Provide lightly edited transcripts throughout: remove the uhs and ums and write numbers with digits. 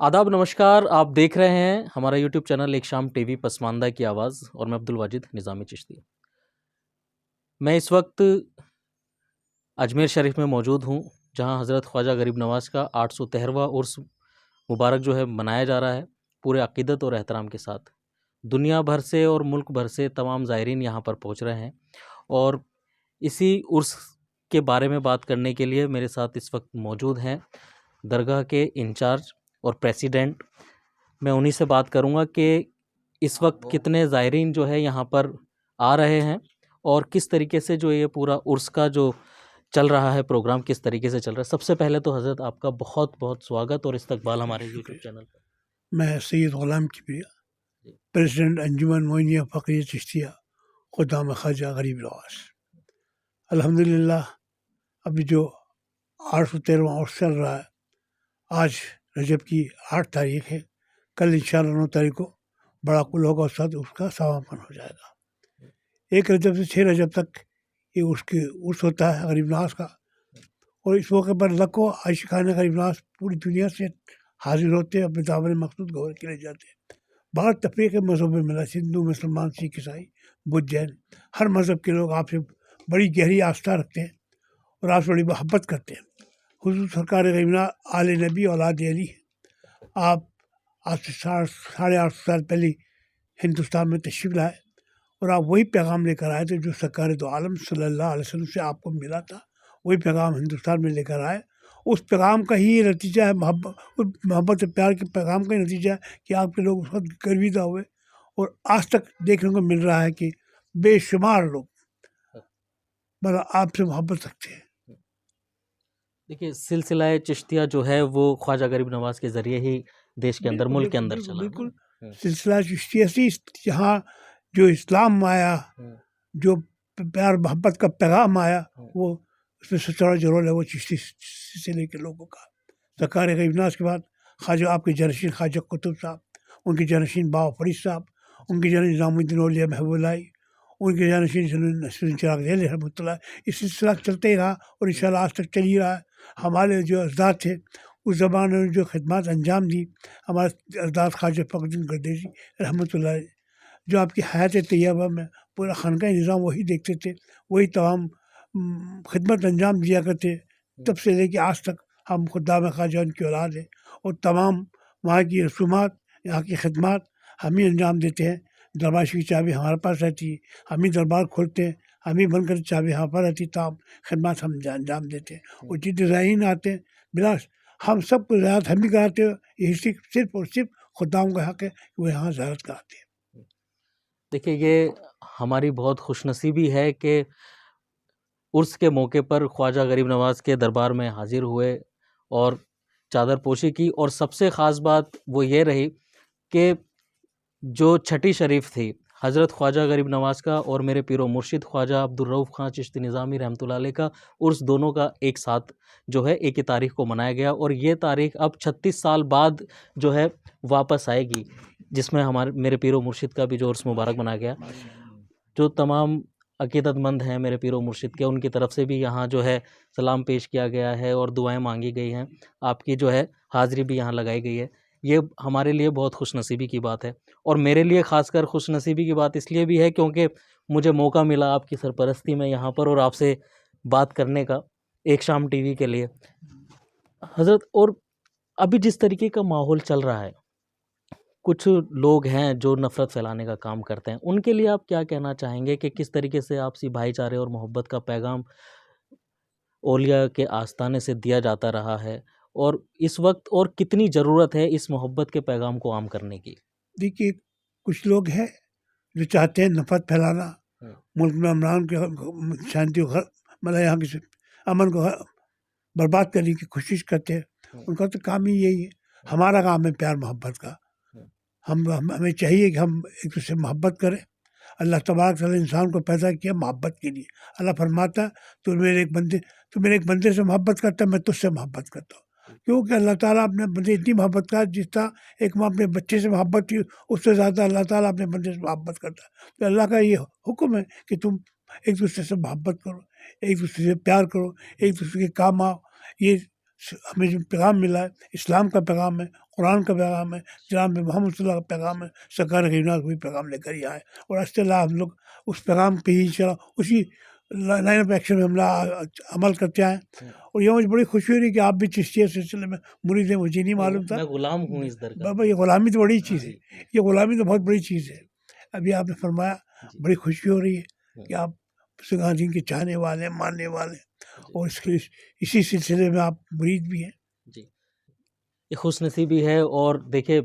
आदाब नमस्कार। आप देख रहे हैं हमारा यूट्यूब चैनल एक शाम टीवी पसमानदा की आवाज़ और मैं अब्दुल वाजिद निज़ामी चिश्ती। मैं इस वक्त अजमेर शरीफ में मौजूद हूँ, जहाँ हज़रत ख्वाजा गरीब नवाज़ का 813वां उर्स मुबारक जो है मनाया जा रहा है पूरे अक़ीदत और एहतराम के साथ। दुनिया भर से और मुल्क भर से तमाम ज़ायरीन यहाँ पर पहुँच रहे हैं और इसी उर्स के बारे में बात करने के लिए मेरे साथ इस वक्त मौजूद हैं दरगाह के इंचार्ज और प्रेसिडेंट। मैं उन्हीं से बात करूंगा कि इस वक्त कितने ज़ायरीन जो है यहाँ पर आ रहे हैं और किस तरीके से जो ये पूरा उर्स का जो चल रहा है प्रोग्राम किस तरीके से चल रहा है। सबसे पहले तो हज़रत आपका बहुत बहुत स्वागत और इस्तकबाल हमारे यूट्यूब चैनल पर। मैं सैयद ग़ुलाम किबरिया, प्रेसिडेंट अंजुमन मोइनिया फ़कीर चिश्तिया ख़ुद्दाम ख्वाजा गरीब नवाज़। अल्हम्दुलिल्लाह अभी जो 813वां उर्स चल रहा है, आज रजब की 8 तारीख है। कल इंशाअल्लाह 9 तारीख को बड़ा कुल होगा, उस साथ उसका समापन हो जाएगा। 1 रजब से 6 रजब तक ये उर्स होता है गरीब नवाज़ का, और इस मौके पर लाखों आशिकान गरीब नवाज़ पूरी दुनिया से हाजिर होते हैं, अपने दामन मकसूद गौर के लिए जाते हैं। बाहर तफरीक़ के मज़हब में मिला, हिंदू मुसलमान सिख ईसाई बुद्ध जैन, हर मज़हब के लोग आपसे बड़ी गहरी आस्था रखते हैं और आपसे बड़ी मोहब्बत करते हैं। हुज़ूर सरकार गरीब नवाज़ आले नबी औलाद अली हैं। आप आज से 850 साल पहले हिंदुस्तान में तशरीफ़ लाए और आप वही पैगाम लेकर आए थे जो सरकार दो आलम सल्लल्लाहु अलैहि वसल्लम से आपको मिला था। वही पैगाम हिंदुस्तान में लेकर आए। उस पैगाम का ही ये नतीजा है, मोहब्बत और प्यार के पैगाम का ही नतीजा है कि आपके लोग उस वक्त गर्विदा हुए और आज तक देखने को मिल रहा है कि बेशुमार लोग मतलब आपसे मोहब्बत रखते हैं। देखिए, सिलसिला चिश्तिया जो है वो ख्वाजा गरीब नवाज़ के ज़रिए ही देश के अंदर मुल्क के अंदर चला। बिल्कुल सिलसिला चिश्तिया से यहाँ जो इस्लाम आया, जो प्यार मोहब्बत का पैगाम आया, वो उसमें सबसे बड़ा जो रोल है वो चिश्ती सिलसिले के लोगों का। सरकार गरीब नवाज़ के बाद ख्वाजा आपके जानशीन ख्वाजा कुतुब साहब, उनके जानशीन बाबा फरीद साहब, उनके जानशीन निज़ामुद्दीन औलिया महबूबुल्लाह, उनके जानशीन नसीरुद्दीन चिराग ज़ैली रहमतुल्लाह। इस सिलसिला चलते ही रहा और इंशाअल्लाह आज तक चल ही रहा है। हमारे जो अजदाद थे उस ज़माने में जो खिदमत अंजाम दी, हमारे अजदाद ख्वाजा फ़खरुद्दीन गर्देशी रहमतुल्लाह, जो आपकी हयात तैयबा में पूरा खानका निज़ाम वही देखते थे, वही तमाम खिदमत अंजाम दिया करते। तब से लेके आज तक हम खुद्दाम ख्वाजा उनकी औलाद हैं और तमाम वहाँ की रसूमात, यहाँ की खिदमत हम ही अंजाम देते हैं। दरबार की चाबी हमारे पास रहती है, हम ही दरबार खोलते हैं, हम ही बंद कर चाबी यहाँ पर रहती, तमाम खिदमत हम अंजाम देते हैं। और जितने ज़ायरीन आते हैं बिलास हम सबको ज़्यारत हम भी कराते हैं। यही सिर्फ और सिर्फ खुदाम का हक़ है कि वो यहाँ ज़्यारत कराते हैं। देखिए, ये हमारी बहुत खुशनसीबी है कि उर्स के मौके पर ख्वाजा गरीब नवाज़ के दरबार में हाजिर हुए और चादर पोशी की। और सबसे ख़ास बात वो ये रही कि जो छठी शरीफ थी हज़रत ख्वाजा गरीब नवाज़ का और मेरे पीरो मुर्शिद ख्वाजा अब्दुल रऊफ़ खां चिश्ती निज़ामी रहमतुल्लाह अलैह का उर्स, दोनों का एक साथ जो है एक ही तारीख़ को मनाया गया। और ये तारीख़ अब 36 साल बाद जो है वापस आएगी, जिसमें हमारे मेरे पीरो मुर्शिद का भी जो उर्स मुबारक मनाया गया। जो तमाम अक़ीदतमंद हैं मेरे पीरो मुर्शिद के, उनकी तरफ से भी यहाँ जो है सलाम पेश किया गया है और दुआएं मांगी गई हैं। आपकी जो है हाज़िरी भी यहाँ लगाई गई है। ये हमारे लिए बहुत खुशनसीबी की बात है और मेरे लिए ख़ासकर खुशनसीबी की बात इसलिए भी है क्योंकि मुझे मौका मिला आपकी सरपरस्ती में यहाँ पर और आपसे बात करने का एक शाम टीवी के लिए हज़रत। और अभी जिस तरीके का माहौल चल रहा है, कुछ लोग हैं जो नफ़रत फैलाने का काम करते हैं, उनके लिए आप क्या कहना चाहेंगे कि किस तरीके से आपसी भाईचारे और मोहब्बत का पैगाम औलिया के आस्ताने से दिया जाता रहा है और इस वक्त और कितनी ज़रूरत है इस मोहब्बत के पैगाम को आम करने की? देखिए, कुछ लोग हैं जो चाहते हैं नफ़रत फैलाना, मुल्क में अमरान के शांति मतलब यहाँ के अमन को बर्बाद करने की कोशिश करते हैं। उनका तो काम ही यही है। हमारा काम है प्यार मोहब्बत का। हमें चाहिए कि हम एक दूसरे से मोहब्बत करें। अल्लाह तबारक तआला इंसान को पैदा किया मोहब्बत के लिए। अल्लाह फरमाता तू मेरे एक बंदे से मोहब्बत करता, मैं तुझसे मोहब्बत करता हूँ। क्योंकि अल्लाह ताला अपने बंदे इतनी मोहब्बत का, जिस तरह एक माँ अपने बच्चे से मोहब्बत की, उससे ज़्यादा अल्लाह ताला अपने बंदे से मोहब्बत करता है। तो अल्लाह का ये हुक्म है कि तुम एक दूसरे से मोहब्बत करो, एक दूसरे से प्यार करो, एक दूसरे के काम आओ। ये हमें जो पैगाम मिला है इस्लाम का पैगाम है, قرآن کا پیغام ہے، جناب محمد صلی اللہ علیہ وسلم کا پیغام ہے، سرکار غریبناز وہی پیغام لے کر ہی آئے، اور اس اللہ ہم لوگ اس پیغام پہ ہی چلا، اسی لائن آف ایکشن میں ہم عمل کرتے آئے. اور یہ مجھے بڑی خوشی ہو رہی کہ آپ بھی چشتیہ سلسلے میں مرید ہیں، مجھے نہیں معلوم تھا. میں غلام ہوں اس در کا. بابا یہ غلامی تو بڑی چیز ہے، یہ غلامی تو بہت بڑی چیز ہے. ابھی آپ نے فرمایا، بڑی خوشی ہو رہی ہے کہ آپ سگاں دین کے چاہنے والے ہیں، ماننے والے ہیں، اور اسی سلسلے میں آپ مرید بھی ہیں. جی، یہ خوش نصیبی ہے. اور دیکھیں،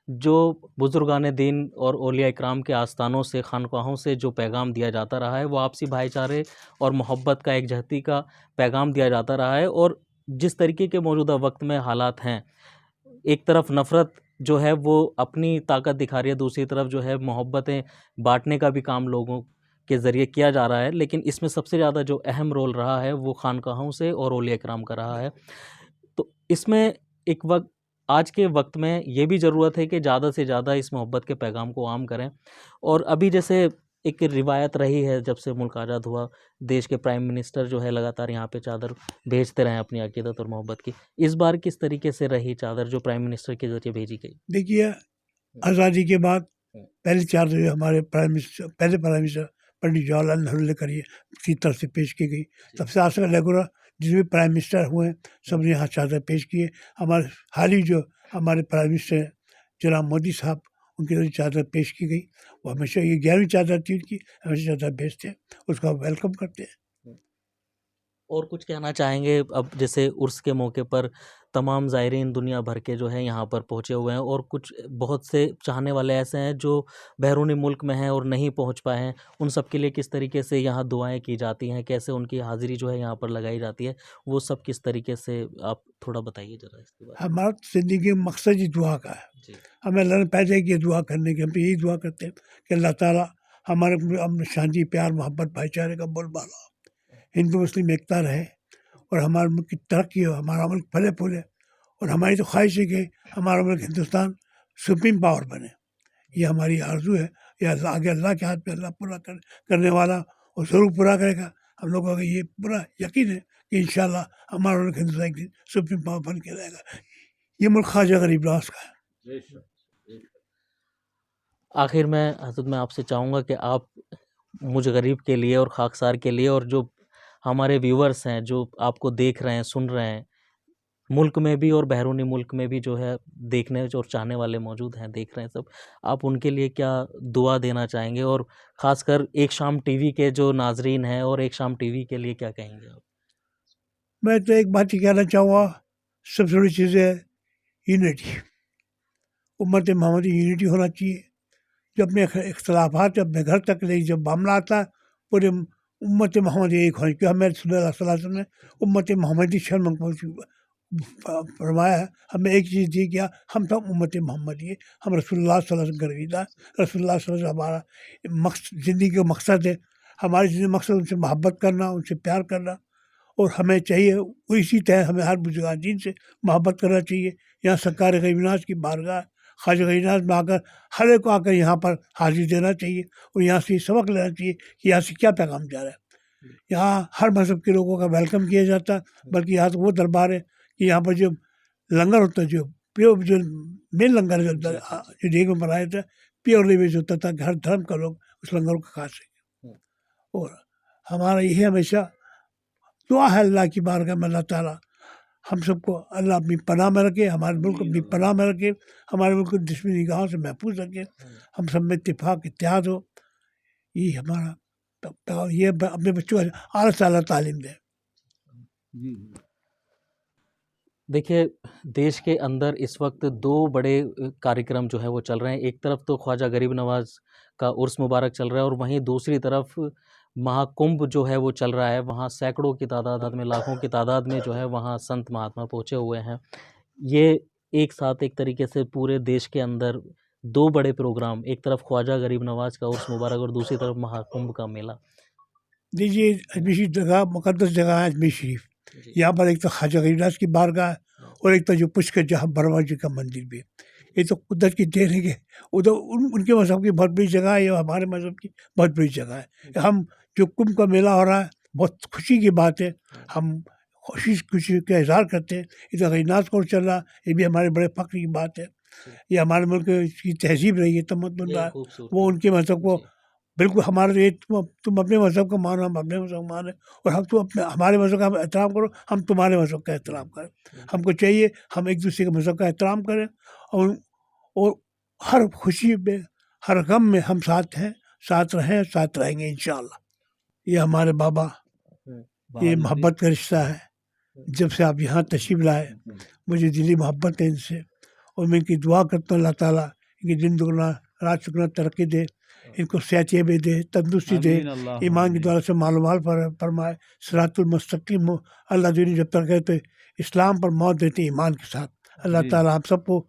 جو بزرگان دین اور اولیاء اکرام کے آستانوں سے، خانقاہوں سے جو پیغام دیا جاتا رہا ہے، وہ آپسی بھائی چارے اور محبت کا، ایک جہتی کا پیغام دیا جاتا رہا ہے. اور جس طریقے کے موجودہ وقت میں حالات ہیں، ایک طرف نفرت جو ہے وہ اپنی طاقت دکھا رہی ہے، دوسری طرف جو ہے محبتیں بانٹنے کا بھی کام لوگوں کے ذریعے کیا جا رہا ہے. لیکن اس میں سب سے زیادہ جو اہم رول رہا ہے وہ خانقاہوں سے اور اولیاء اکرام کا رہا ہے. تو اس میں ایک وقت، آج کے وقت میں یہ بھی ضرورت ہے کہ زیادہ سے زیادہ اس محبت کے پیغام کو عام کریں. اور ابھی جیسے ایک روایت رہی ہے، جب سے ملک آزاد ہوا، دیش کے پرائم منسٹر جو ہے لگاتار یہاں پہ چادر بھیجتے رہے اپنی عقیدت اور محبت کی. اس بار کس طریقے سے رہی چادر جو پرائم منسٹر کے ذریعے بھیجی گئی؟ دیکھیے، آزادی کے بعد پہلی چادر جو ہمارے پہلے پرائم منسٹر پنڈت جواہر لال نہرو لے کر کی طرف سے پیش کی گئی. تب سے آج تک ریگولر جس بھی پرائم منسٹر ہوئے ہیں سب نے یہاں چادر پیش کی ہے. ہمارے حال ہی جو ہمارے پرائم منسٹر جناب مودی صاحب، ان کی طرف چادر پیش کی گئی. وہ ہمیشہ، یہ 11ویں چادر تھی ان کی، ہمیشہ چادر بھیجتے ہیں، اس کا ویلکم کرتے ہیں. اور کچھ کہنا چاہیں گے؟ اب جیسے عرس کے موقع پر تمام زائرین دنیا بھر کے جو ہے یہاں پر پہنچے ہوئے ہیں، اور کچھ بہت سے چاہنے والے ایسے ہیں جو بیرونی ملک میں ہیں اور نہیں پہنچ پائے ہیں. ان سب کے لیے کس طریقے سے یہاں دعائیں کی جاتی ہیں، کیسے ان کی حاضری جو ہے یہاں پر لگائی جاتی ہے، وہ سب کس طریقے سے آپ تھوڑا بتائیے ذرا اس کے بارے میں. ہمارا زندگی کا مقصد ہی دعا کا ہے. ہمیں اللہ نے پیدا کیا دعا کرنے کی، ہم تو یہی دعا کرتے ہیں کہ اللہ تعالیٰ ہمارے امن، شانتی، پیار، محبت، بھائی چارے کا بول بالا ہو، ہندو مسلم ایکتا رہے، اور ہمارے ملک کی ترقی ہو، ہمارا ملک پھلے پھولے. اور ہماری تو خواہش ہے کہ ہمارا ملک ہندوستان سپریم پاور بنے. یہ ہماری آرزو ہے. یہ اللہ آگے، اللہ کے ہاتھ میں، اللہ پورا کرنے والا، اور ضرور پورا کرے گا. ہم لوگوں کا یہ پورا یقین ہے کہ انشاءاللہ ہمارا ملک ہندوستان ایک دن سپریم پاور بن کے رہے گا. یہ ملک خواجہ غریب نواز کا ہے. آخر میں حضرت، میں آپ سے چاہوں گا کہ آپ مجھ غریب کے لیے اور خاکسار کے لیے، اور جو ہمارے ویورز ہیں جو آپ کو دیکھ رہے ہیں، سن رہے ہیں، ملک میں بھی اور بیرونی ملک میں بھی جو ہے دیکھنے اور چاہنے والے موجود ہیں، دیکھ رہے ہیں سب، آپ ان کے لیے کیا دعا دینا چاہیں گے؟ اور خاص کر ایک شام ٹی وی کے جو ناظرین ہیں، اور ایک شام ٹی وی کے لیے کیا کہیں گے آپ؟ میں تو ایک بات ہی کہنا چاہوں گا، سب سے بڑی چیز ہے یونٹی. امت محمدی یونٹی ہونا چاہیے. جو اپنے اختلافات اپنے گھر تک لے، جب معاملہ آتا ہے پورے امت محمدی ایک ہونے کی. ہمیں رسول اللہ صلی اللہ علیہ وسلم نے امت محمدی شرم فرمایا ہے. ہمیں ایک چیز دی کیا، ہم سب امت محمدی ہے، ہم رسول اللہ صلی اللہ علیہ وسلم کا رویدہ ہے. رسول اللہ صلی اللہ علیہ وسلم ہمارا زندگی کا مقصد ہے. ہماری زندگی مقصد ان سے محبت کرنا، ان سے پیار کرنا. اور ہمیں چاہیے اسی طرح ہمیں ہر بزرگان دین سے محبت کرنا چاہیے. یہاں سرکار غریب نواز کی بارگاہ خواجہ غریب نواز میں آ کر ہر ایک کو آ کر یہاں پر حاضری دینا چاہیے، اور یہاں سے سبق لینا چاہیے کہ یہاں سے کیا پیغام جا رہا ہے. یہاں ہر مذہب کے لوگوں کا ویلکم کیا جاتا ہے، بلکہ یہاں تو وہ دربار ہے کہ یہاں پر جو لنگر ہوتا ہے، جو مین لنگر جو دیگ میں بنایا جاتا ہے، پیورلی ویج ہوتا تھا کہ ہر دھرم کا لوگ اس لنگر کو کھا سکے. اور ہمارا یہی ہمیشہ دعا ہے اللہ کی بارگاہ میں، اللہ تعالیٰ ہم سب کو اللہ اپنی پناہ میں رکھے، ہمارے ملک کو اپنی پناہ میں رکھے، ہمارے ملک کو دشمنی نگاہوں سے محفوظ رکھے، ہم سب میں اتفاق اتحاد ہو. یہ ہمارا، یہ اپنے بچوں کو اعلیٰ سے اعلیٰ تعلیم دے. دیکھیے، دیش کے اندر اس وقت دو بڑے کاریکرم جو ہے وہ چل رہے ہیں. ایک طرف تو خواجہ غریب نواز کا عرس مبارک چل رہا ہے، اور وہیں دوسری طرف مہا کمبھ جو ہے وہ چل رہا ہے. وہاں سینکڑوں کی تعداد میں، لاکھوں کی تعداد میں جو ہے وہاں سنت مہاتما پہنچے ہوئے ہیں. یہ ایک ساتھ ایک طریقے سے پورے دیش کے اندر دو بڑے پروگرام، ایک طرف خواجہ غریب نواز کا عرس مبارک اور دوسری طرف مہا کمبھ کا میلہ. دیجیے، اجمیر جگہ مقدس جگہ ہے اجمیر شریف. یہاں پر ایک تو خواجہ غریب نواز کی بارگاہ ہے، اور ایک تو جو پشکر جہاں برما جی کا مندر بھی ہے. یہ تو قدرت کی دیر ہے کہ ادھر ان کے مذہب کی بہت بڑی جگہ ہے، یہ ہمارے مذہب کی بہت بڑی جگہ ہے. ہم جو کمبھ کا میلہ ہو رہا ہے، بہت خوشی کی بات ہے. ہم खुशी का इजहार करते हैं। इधर गरीनात कोर्स चल रहा, ये भी हमारे बड़े फ़ख्र की बात है। ये हमारे मुल्क की तहजीब रही है, तमद्दुन रहा है। वो उनके मज़हब को बिल्कुल हमारे ये तुम अपने मज़हब को मानो, हम अपने मज़हब को माने, और हम तुम अपने हमारे मज़हब का एहतराम करो, हम तुम्हारे मज़हब का एहतराम करें। हमको चाहिए हम एक दूसरे के मज़हब का एहतराम करें, और हर खुशी में हर गम में हम साथ हैं, साथ रहें, साथ रहेंगे इंशाअल्लाह। ये हमारे बाबा, ये मोहब्बत का रिश्ता है। जब से आप यहाँ तशरीफ़ लाए, मुझे दिली मोहब्बत है इनसे, और मैं इनकी दुआ करता हूँ अल्लाह ताला इनकी दिन दुगना रात चुगना तरक्की दे, इनको सेहत भी दे, तंदुरुस्ती दे, ईमान की द्वारा से मालूमाल फरमाए, सिरातुल मुस्तकीम हो। अल्लाह दुनिया जब तक है तो इस्लाम पर मौत देते ईमान के साथ। अल्लाह ताला आप सबको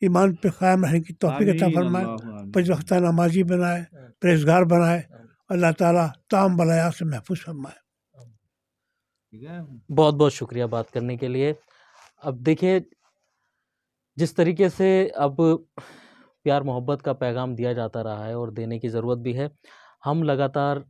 ईमान पे क़ायम रहने की तौफ़ीक़ अता फरमाए, पाँच वक्त नमाजी बनाए, परहेज़गार बनाए। अल्लाह ताला ताम बलाया से महफूज फरमाए। बहुत बहुत शुक्रिया बात करने के लिए। अब देखिए, जिस तरीके से अब प्यार मोहब्बत का पैगाम दिया जाता रहा है और देने की ज़रूरत भी है, हम लगातार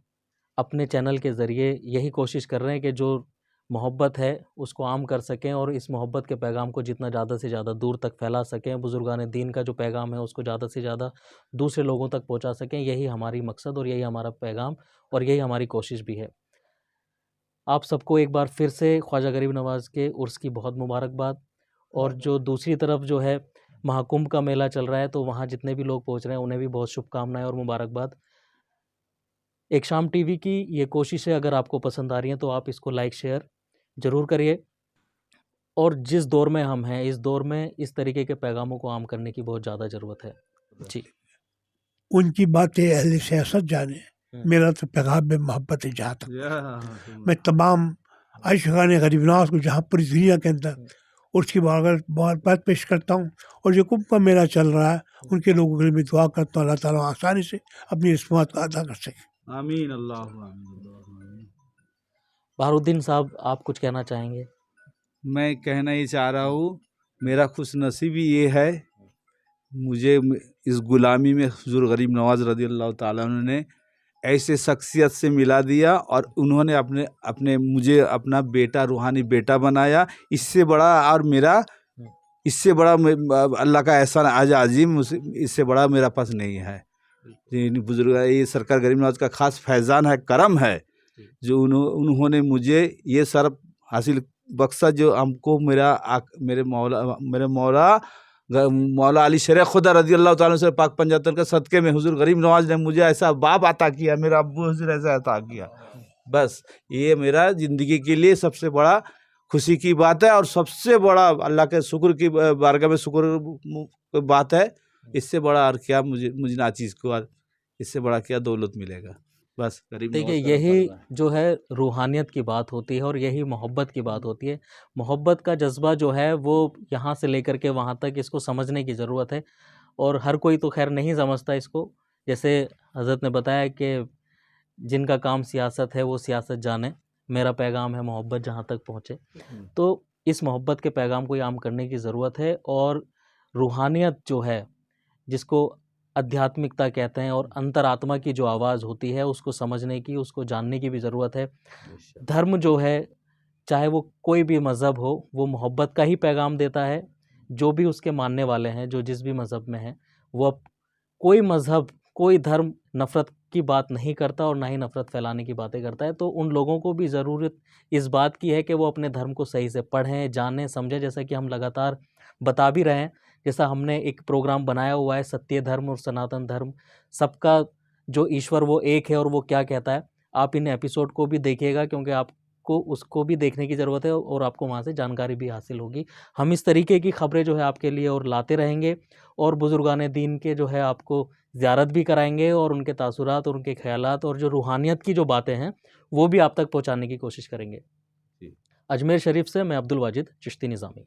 अपने चैनल के ज़रिए यही कोशिश कर रहे हैं कि जो मोहब्बत है उसको आम कर सकें और इस मोहब्बत के पैगाम को जितना ज़्यादा से ज़्यादा दूर तक फैला सकें, बुज़ुर्गान दीन का जो पैगाम है उसको ज़्यादा से ज़्यादा दूसरे लोगों तक पहुंचा सकें। यही हमारी मकसद और यही हमारा पैगाम और यही हमारी कोशिश भी है। आप सबको एक बार फिर से ख्वाजा गरीब नवाज़ के उर्स की बहुत मुबारकबाद। और जो दूसरी तरफ जो है महाकुंभ का मेला चल रहा है, तो वहाँ जितने भी लोग पहुँच रहे हैं उन्हें भी बहुत शुभकामनाएं और मुबारकबाद। एक शाम टीवी की ये कोशिशें अगर आपको पसंद आ रही हैं तो आप इसको लाइक शेयर ज़रूर करिए। और जिस दौर में हम हैं, इस दौर में इस तरीके के पैगामों को आम करने की बहुत ज़्यादा ज़रूरत है। जी, उनकी बातें अहले सियासत जाने, मेरा तो पैगाम में मोहब्बत है। जहाँ तक मैं तमाम आशिक़ान गरीब नवाज़ को जहाँ पूरी दुनिया के अंदर उसकी बात पेश करता हूँ, और जो कुंभ का मेला चल रहा है उनके लोगों के लिए भी दुआ करता हूँ अल्लाह ताला आसानी से अपनी रस्मात को अदा कर सके। आमीन, अल्लाह आमीन। बहारुद्दीन साहब, आप कुछ कहना चाहेंगे? मैं कहना ये चाह रहा हूँ, मेरा खुश नसीबी ये है, मुझे इस गुलामी में हुज़ूर गरीब नवाज़ रज़ी अल्लाह ताला अन्हु ने ऐसे शख्सियत से मिला दिया, और उन्होंने अपने मुझे अपना बेटा, रूहानी बेटा बनाया। इससे बड़ा और मेरा इससे बड़ा अल्लाह का एहसान आज अजीम, इससे बड़ा मेरा पास नहीं है। बुजुर्ग, ये सरकार गरीब नवाज़ का ख़ास फैज़ान है, करम है, जो उन्होंने मुझे ये शर्फ हासिल बख्शा, जो हमको मेरे मौला अली शेर खुदा रज़ी अल्लाह ताला से पाक पंजातन के सदक़े में हुज़ूर गरीब नवाज़ ने मुझे ऐसा बाप अता किया, मेरा अब्बू हुज़ूर ऐसा अता किया। बस ये मेरा ज़िंदगी के लिए सबसे बड़ा खुशी की बात है, और सबसे बड़ा अल्लाह के शुक्र की बारगाह में शुक्र बात है। इससे बड़ा और क्या मुझे नाचीज़ को इससे बड़ा क्या दौलत मिलेगा। बस देखिए, यही जो है रूहानियत की बात होती है और यही मोहब्बत की बात होती है। मोहब्बत का जज्बा जो है वो यहाँ से लेकर के वहाँ तक, इसको समझने की ज़रूरत है, और हर कोई तो खैर नहीं समझता इसको। जैसे हज़रत ने बताया कि जिनका काम सियासत है वो सियासत जाने, मेरा पैगाम है मोहब्बत जहाँ तक पहुँचे। तो इस मोहब्बत के पैगाम को आम करने की ज़रूरत है, और रूहानियत जो है, जिसको आध्यात्मिकता कहते हैं, और अंतरात्मा की जो आवाज़ होती है उसको समझने की, उसको जानने की भी ज़रूरत है। धर्म जो है, चाहे वो कोई भी मज़हब हो, वो मोहब्बत का ही पैगाम देता है। जो भी उसके मानने वाले हैं, जो जिस भी मज़हब में हैं, वो कोई मज़हब, कोई धर्म नफ़रत की बात नहीं करता और ना ही नफ़रत फैलाने की बातें करता है। तो उन लोगों को भी ज़रूरत इस बात की है कि वो अपने धर्म को सही से पढ़ें, जानें, समझें, जैसा कि हम लगातार बता भी रहे हैं। जैसा हमने एक प्रोग्राम बनाया हुआ है, सत्य धर्म और सनातन धर्म, सबका जो ईश्वर वो एक है और वो क्या कहता है। आप इन एपिसोड को भी देखिएगा, क्योंकि आपको उसको भी देखने की ज़रूरत है और आपको वहाँ से जानकारी भी हासिल होगी। हम इस तरीके की ख़बरें जो है आपके लिए और लाते रहेंगे, और बुज़ुर्गान दीन के जो है आपको ज़ियारत भी कराएंगे, और उनके तासुरात और उनके ख़यालात और जो रूहानियत की जो बातें हैं वो भी आप तक पहुँचाने की कोशिश करेंगे। अजमेर शरीफ से मैं अब्दुल वाजिद चिश्ती निज़ामी।